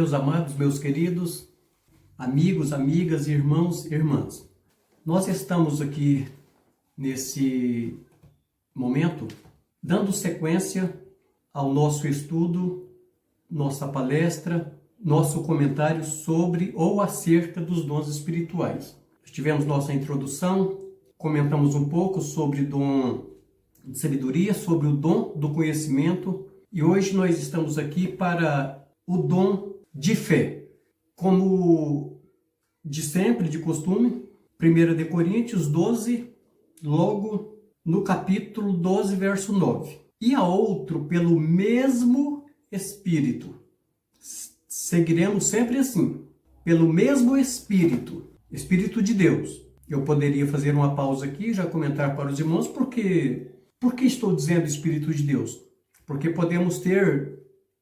meus amados, meus queridos, amigos, amigas, irmãos e irmãs. Nós estamos aqui nesse momento dando sequência ao nosso estudo, nossa palestra, nosso comentário sobre ou acerca dos dons espirituais. Tivemos nossa introdução, comentamos um pouco sobre o dom de sabedoria, sobre o dom do conhecimento, e hoje nós estamos aqui para o dom de fé. Como de sempre, de costume, 1 Coríntios 12, logo no capítulo 12, verso 9. E a outro pelo mesmo Espírito. Seguiremos sempre assim, pelo mesmo Espírito, Espírito de Deus. Eu poderia fazer uma pausa aqui e já comentar para os irmãos por que estou dizendo Espírito de Deus. Porque podemos ter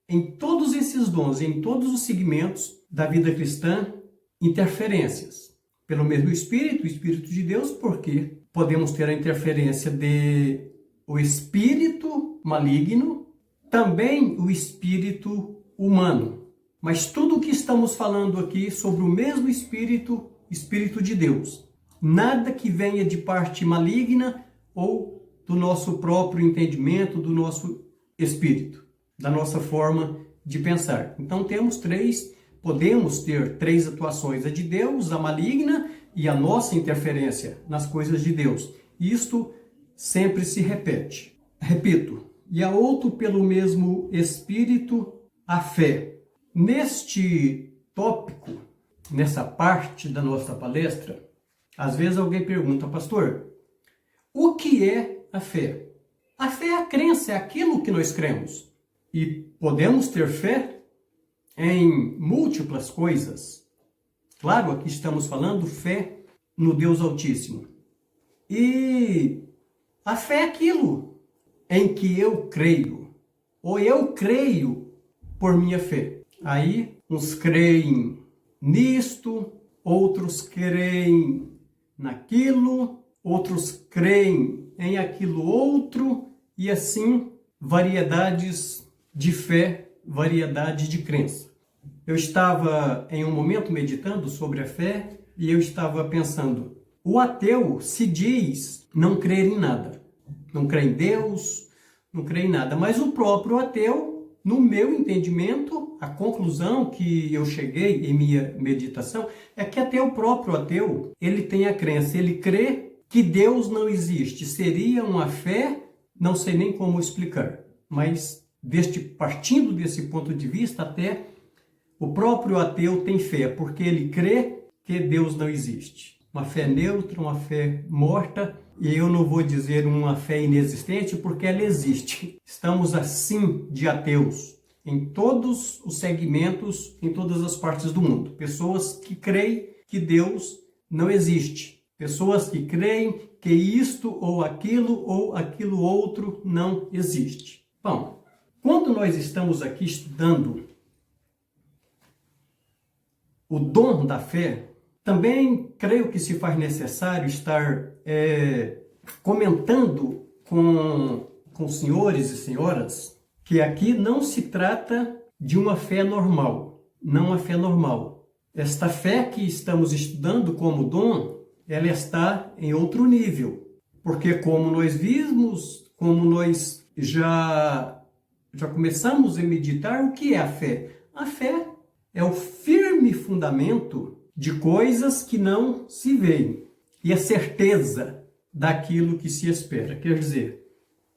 em todos esses dons, em todos os segmentos da vida cristã, interferências. Pelo mesmo Espírito, o Espírito de Deus, porque podemos ter a interferência de o espírito maligno, também o espírito humano. Mas tudo o que estamos falando aqui sobre o mesmo Espírito, Espírito de Deus. Nada que venha de parte maligna ou do nosso próprio entendimento, do nosso espírito, da nossa forma de pensar. Então podemos ter três atuações, a de Deus, a maligna e a nossa interferência nas coisas de Deus. Isto sempre se repete. Repito, e a outro pelo mesmo Espírito, a fé. Neste tópico, nessa parte da nossa palestra, às vezes alguém pergunta, pastor, o que é a fé? A fé é a crença, é aquilo que nós cremos. E podemos ter fé em múltiplas coisas. Claro, aqui estamos falando fé no Deus Altíssimo. E a fé é aquilo em que eu creio, ou eu creio por minha fé. Aí, uns creem nisto, outros creem naquilo, outros creem em aquilo outro, e assim, variedades de fé, variedade de crença. Eu estava em um momento meditando sobre a fé e eu estava pensando, o ateu se diz não crer em nada, não crê em Deus, não crê em nada, mas o próprio ateu, no meu entendimento, a conclusão que eu cheguei em minha meditação é que até o próprio ateu, ele tem a crença, ele crê que Deus não existe. Seria uma fé, não sei nem como explicar, mas partindo desse ponto de vista, até o próprio ateu tem fé, porque ele crê que Deus não existe. Uma fé neutra, uma fé morta, e eu não vou dizer uma fé inexistente, porque ela existe. Estamos assim de ateus em todos os segmentos, em todas as partes do mundo. Pessoas que creem que Deus não existe. Pessoas que creem que isto ou aquilo outro não existe. Bom, quando nós estamos aqui estudando o dom da fé, também creio que se faz necessário estar comentando com senhores e senhoras que aqui não se trata de uma fé normal, não a fé normal. Esta fé que estamos estudando como dom, ela está em outro nível, porque como nós vimos, como nós já começamos a meditar, o que é a fé? A fé é o firme fundamento de coisas que não se veem e a certeza daquilo que se espera. Quer dizer,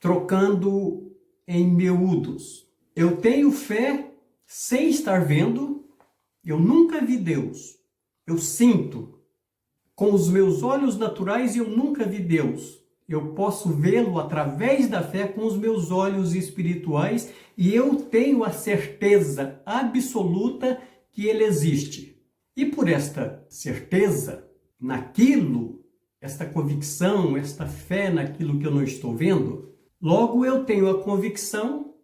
trocando em miúdos, eu tenho fé sem estar vendo, eu nunca vi Deus, eu sinto com os meus olhos naturais e eu nunca vi Deus. Eu posso vê-lo através da fé com os meus olhos espirituais e eu tenho a certeza absoluta que ele existe. E por esta certeza naquilo, esta convicção, esta fé naquilo que eu não estou vendo, logo eu tenho a convicção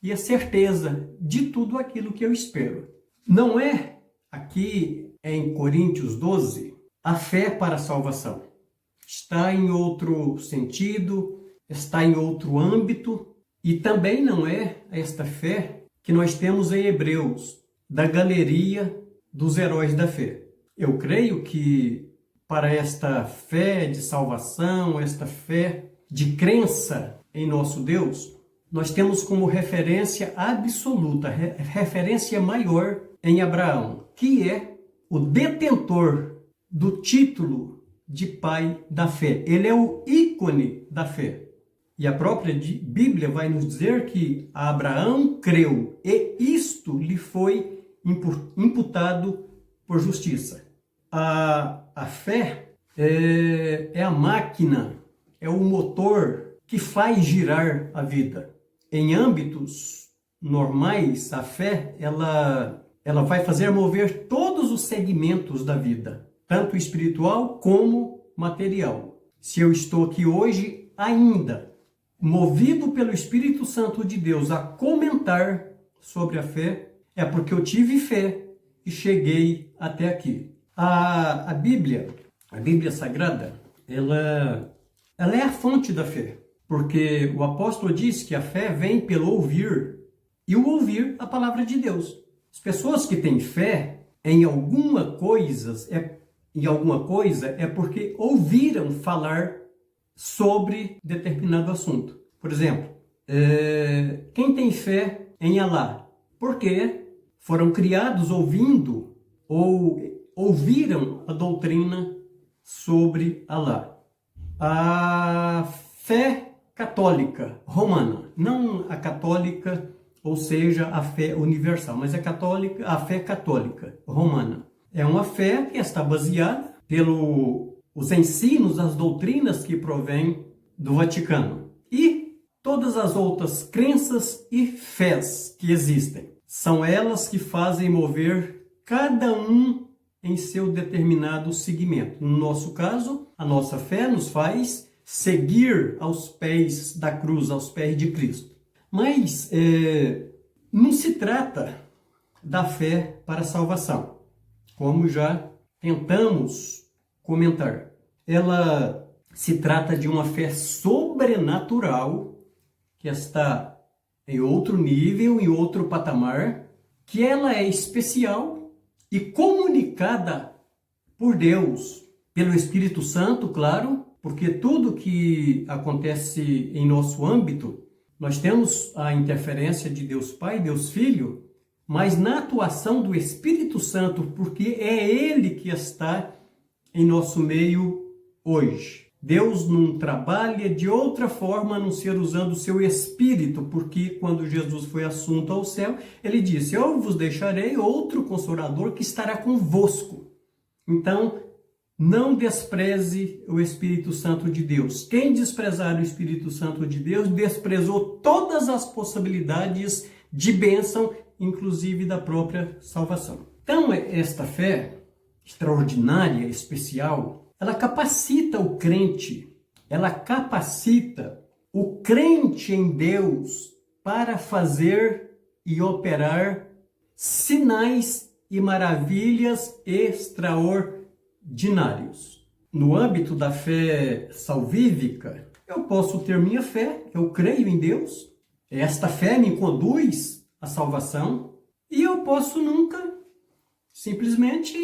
e a certeza de tudo aquilo que eu espero. Não é aqui em Coríntios 12 a fé para a salvação. Está em outro sentido, está em outro âmbito, e também não é esta fé que nós temos em Hebreus, da galeria dos heróis da fé. Eu creio que para esta fé de salvação, esta fé de crença em nosso Deus, nós temos como referência absoluta, referência maior em Abraão, que é o detentor do título de pai da fé. Ele é o ícone da fé. E a própria Bíblia vai nos dizer que Abraão creu e isto lhe foi imputado por justiça. A fé é a máquina, é o motor que faz girar a vida. Em âmbitos normais, a fé ela vai fazer mover todos os segmentos da vida, tanto espiritual como material. Se eu estou aqui hoje ainda movido pelo Espírito Santo de Deus a comentar sobre a fé, é porque eu tive fé e cheguei até aqui. A Bíblia Sagrada, ela é a fonte da fé, porque o apóstolo diz que a fé vem pelo ouvir, e o ouvir a palavra de Deus. As pessoas que têm fé em alguma coisa é porque ouviram falar sobre determinado assunto. Por exemplo, quem tem fé em Alá? Porque foram criados ouvindo ou ouviram a doutrina sobre Alá. A fé católica romana, não a católica, ou seja, a fé universal, mas a fé católica romana. É uma fé que está baseada pelos ensinos, as doutrinas que provêm do Vaticano. E todas as outras crenças e fés que existem, são elas que fazem mover cada um em seu determinado segmento. No nosso caso, a nossa fé nos faz seguir aos pés da cruz, aos pés de Cristo. Mas não se trata da fé para a salvação, como já tentamos comentar. Ela se trata de uma fé sobrenatural que está em outro nível, em outro patamar, que ela é especial e comunicada por Deus, pelo Espírito Santo, claro, porque tudo que acontece em nosso âmbito, nós temos a interferência de Deus Pai, Deus Filho, mas na atuação do Espírito Santo, porque é Ele que está em nosso meio hoje. Deus não trabalha de outra forma a não ser usando o seu Espírito, porque quando Jesus foi assunto ao céu, Ele disse: eu vos deixarei outro Consolador que estará convosco. Então, não despreze o Espírito Santo de Deus. Quem desprezar o Espírito Santo de Deus, desprezou todas as possibilidades de bênção, inclusive da própria salvação. Então, esta fé extraordinária, especial, ela capacita o crente em Deus para fazer e operar sinais e maravilhas extraordinários. No âmbito da fé salvífica, eu posso ter minha fé, eu creio em Deus, esta fé me conduz à salvação, e eu posso nunca, simplesmente,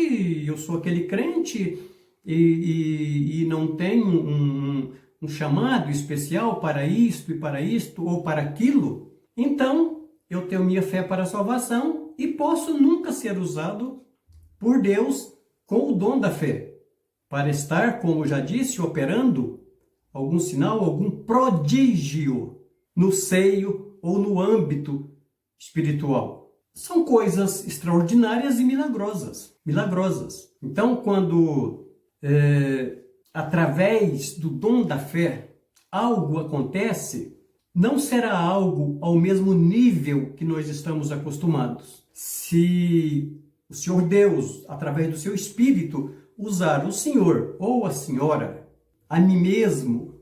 eu sou aquele crente e não tenho um chamado especial para isto e para isto ou para aquilo, então eu tenho minha fé para a salvação e posso nunca ser usado por Deus com o dom da fé, para estar, como já disse, operando algum sinal, algum prodígio no seio ou no âmbito espiritual. São coisas extraordinárias e milagrosas. Então, quando através do dom da fé algo acontece, não será algo ao mesmo nível que nós estamos acostumados. Se o Senhor Deus, através do seu Espírito, usar o Senhor ou a Senhora, a mim mesmo,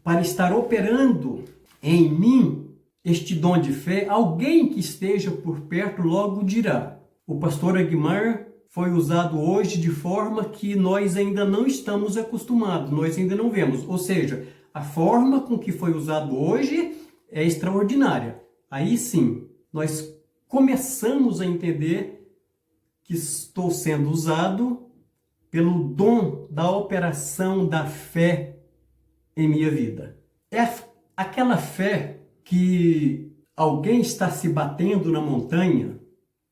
para estar operando em mim este dom de fé, alguém que esteja por perto logo dirá: o pastor Aguimar foi usado hoje de forma que nós ainda não estamos acostumados, nós ainda não vemos. Ou seja, a forma com que foi usado hoje é extraordinária. Aí sim, nós começamos a entender que estou sendo usado pelo dom da operação da fé em minha vida. É aquela fé que alguém está se batendo na montanha,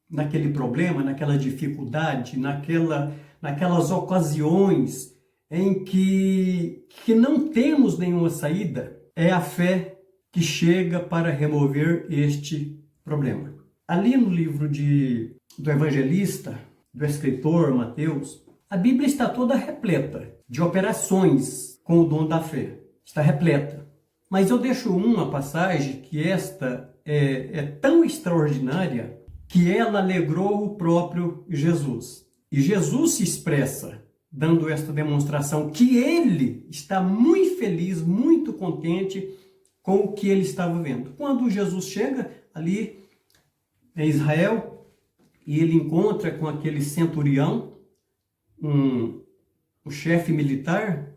naquele problema, naquela dificuldade, naquelas ocasiões em que não temos nenhuma saída. É a fé que chega para remover este problema. Ali no livro do evangelista, do escritor Mateus, a Bíblia está toda repleta de operações com o dom da fé. Está repleta. Mas eu deixo uma passagem que esta é tão extraordinária que ela alegrou o próprio Jesus. E Jesus se expressa dando esta demonstração que ele está muito feliz, muito contente com o que ele estava vendo. Quando Jesus chega ali em Israel e ele encontra com aquele centurião, um chefe militar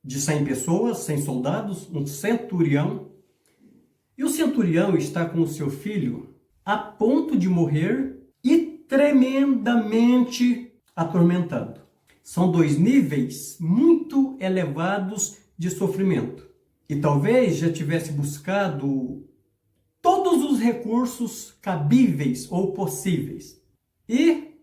de 100 pessoas, 100 soldados, um centurião, e o centurião está com o seu filho a ponto de morrer e tremendamente atormentado. São dois níveis muito elevados de sofrimento. E talvez já tivesse buscado todos os recursos cabíveis ou possíveis. E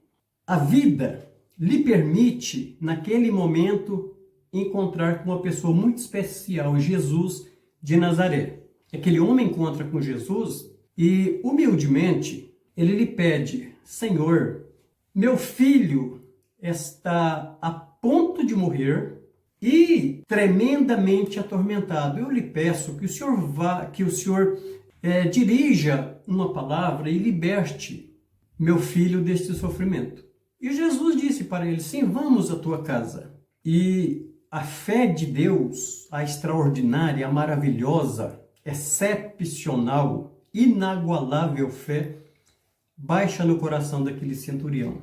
a vida lhe permite, naquele momento, encontrar com uma pessoa muito especial, Jesus de Nazaré. Aquele homem encontra com Jesus e, humildemente, ele lhe pede: Senhor, meu filho está a ponto de morrer e tremendamente atormentado. Eu lhe peço que o Senhor dirija uma palavra e liberte meu filho deste sofrimento. E Jesus disse para ele: sim, vamos à tua casa. E a fé de Deus, a extraordinária, a maravilhosa, excepcional, inagualável fé, baixa no coração daquele centurião.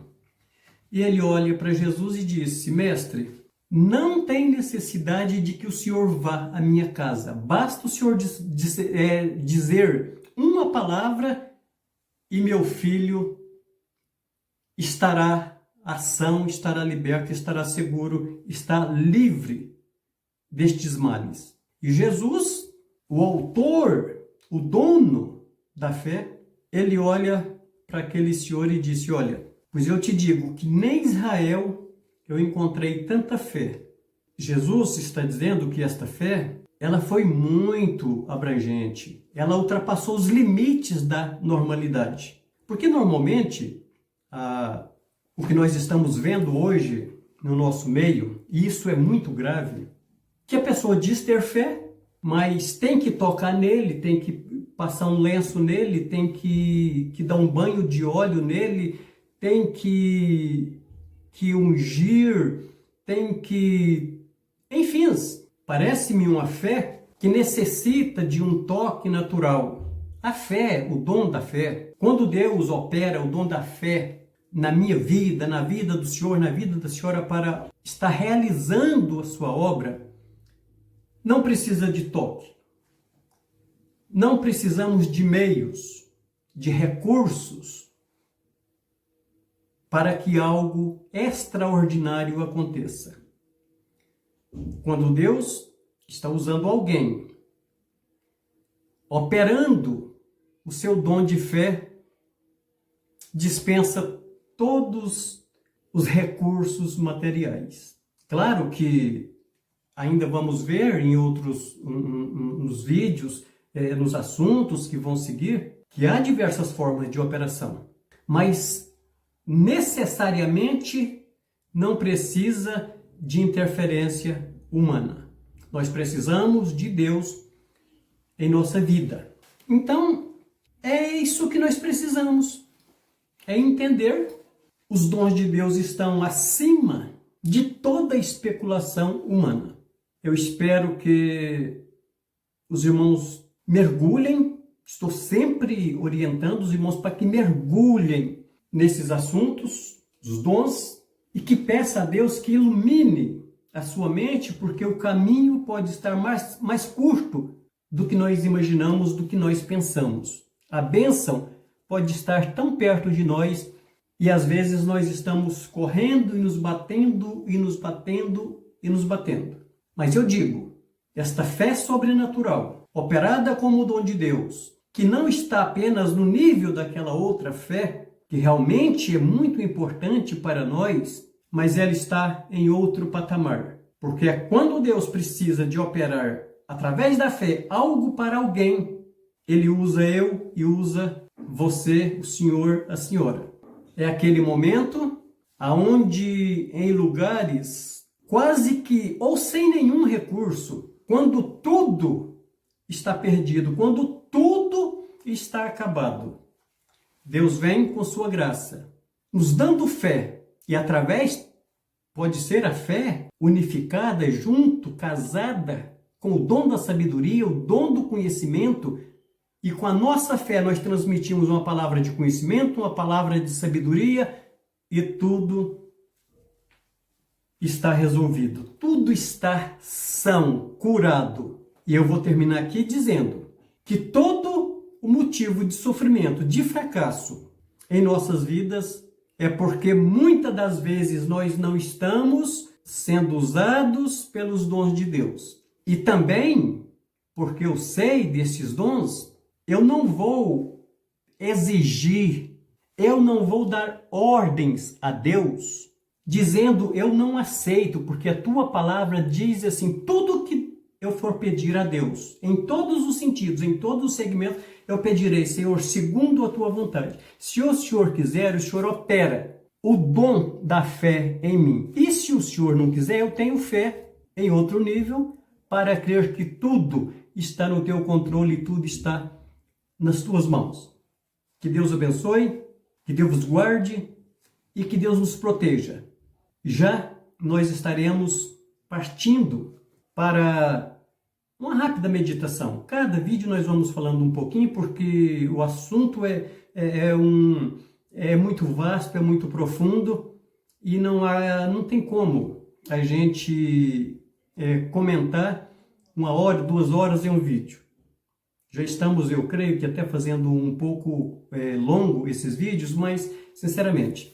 E ele olha para Jesus e disse: Mestre, não tem necessidade de que o Senhor vá à minha casa. Basta o Senhor dizer uma palavra e meu filho estará são, estará liberto, estará seguro, está livre destes males. E Jesus, o autor, o dono da fé, ele olha para aquele senhor e disse: olha, pois eu te digo que nem em Israel eu encontrei tanta fé. Jesus está dizendo que esta fé, ela foi muito abrangente. Ela ultrapassou os limites da normalidade. Porque normalmente, o que nós estamos vendo hoje no nosso meio, e isso é muito grave, que a pessoa diz ter fé, mas tem que tocar nele, tem que passar um lenço nele, tem que dar um banho de óleo nele, tem que ungir, tem que... Enfim, parece-me uma fé que necessita de um toque natural. A fé, o dom da fé, quando Deus opera o dom da fé na minha vida, na vida do Senhor, na vida da senhora, para estar realizando a sua obra, não precisa de toque. Não precisamos de meios, de recursos, para que algo extraordinário aconteça. Quando Deus está usando alguém, operando o seu dom de fé, dispensa todos os recursos materiais. Claro que ainda vamos ver em outros nos vídeos, nos assuntos que vão seguir, que há diversas formas de operação, mas necessariamente não precisa de interferência humana. Nós precisamos de Deus em nossa vida. Então, é isso que nós precisamos, é entender os dons de Deus estão acima de toda especulação humana. Eu espero que os irmãos mergulhem, estou sempre orientando os irmãos para que mergulhem nesses assuntos, os dons, e que peça a Deus que ilumine a sua mente, porque o caminho pode estar mais curto do que nós imaginamos, do que nós pensamos. A bênção pode estar tão perto de nós e às vezes nós estamos correndo e nos batendo e nos batendo e nos batendo. Mas eu digo, esta fé sobrenatural, operada como o dom de Deus, que não está apenas no nível daquela outra fé, que realmente é muito importante para nós, mas ela está em outro patamar. Porque é quando Deus precisa de operar através da fé algo para alguém, Ele usa eu e usa você, o senhor, a senhora. É aquele momento aonde em lugares quase que ou sem nenhum recurso, quando tudo está perdido, quando tudo está acabado, Deus vem com sua graça, nos dando fé e através, pode ser a fé unificada, junto, casada com o dom da sabedoria, o dom do conhecimento, e com a nossa fé nós transmitimos uma palavra de conhecimento, uma palavra de sabedoria e tudo está resolvido. Tudo está são, curado. E eu vou terminar aqui dizendo que todo o motivo de sofrimento, de fracasso em nossas vidas é porque muitas das vezes nós não estamos sendo usados pelos dons de Deus. E também porque eu sei desses dons, eu não vou exigir, eu não vou dar ordens a Deus, dizendo eu não aceito, porque a tua palavra diz assim, tudo que eu for pedir a Deus, em todos os sentidos, em todos os segmentos, eu pedirei, Senhor, segundo a tua vontade. Se o Senhor quiser, o Senhor opera o dom da fé em mim. E se o Senhor não quiser, eu tenho fé em outro nível para crer que tudo está no teu controle e tudo está nas tuas mãos. Que Deus abençoe, que Deus vos guarde e que Deus nos proteja. Já nós estaremos partindo para uma rápida meditação. Cada vídeo nós vamos falando um pouquinho, porque o assunto é muito vasto, é muito profundo e não tem como a gente comentar 1 hora, 2 horas em um vídeo. Já estamos, eu creio que até fazendo um pouco longo esses vídeos, mas, sinceramente,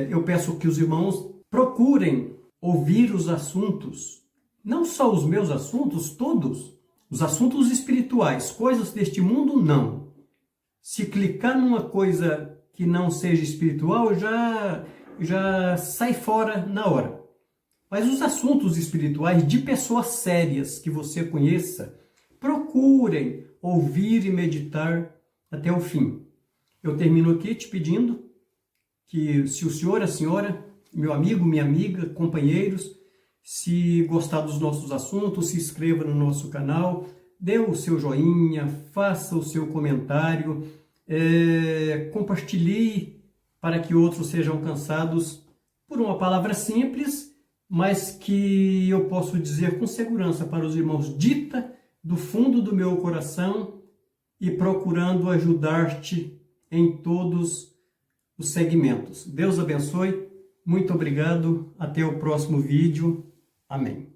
eu peço que os irmãos procurem ouvir os assuntos, não só os meus assuntos, todos, os assuntos espirituais, coisas deste mundo, não. Se clicar numa coisa que não seja espiritual, já sai fora na hora. Mas os assuntos espirituais de pessoas sérias que você conheça, procurem ouvir e meditar até o fim. Eu termino aqui te pedindo que, se o senhor, a senhora, meu amigo, minha amiga, companheiros, se gostar dos nossos assuntos, se inscreva no nosso canal, dê o seu joinha, faça o seu comentário, compartilhe para que outros sejam alcançados por uma palavra simples, mas que eu posso dizer com segurança para os irmãos, dita do fundo do meu coração e procurando ajudar-te em todos os segmentos. Deus abençoe, muito obrigado, até o próximo vídeo, amém.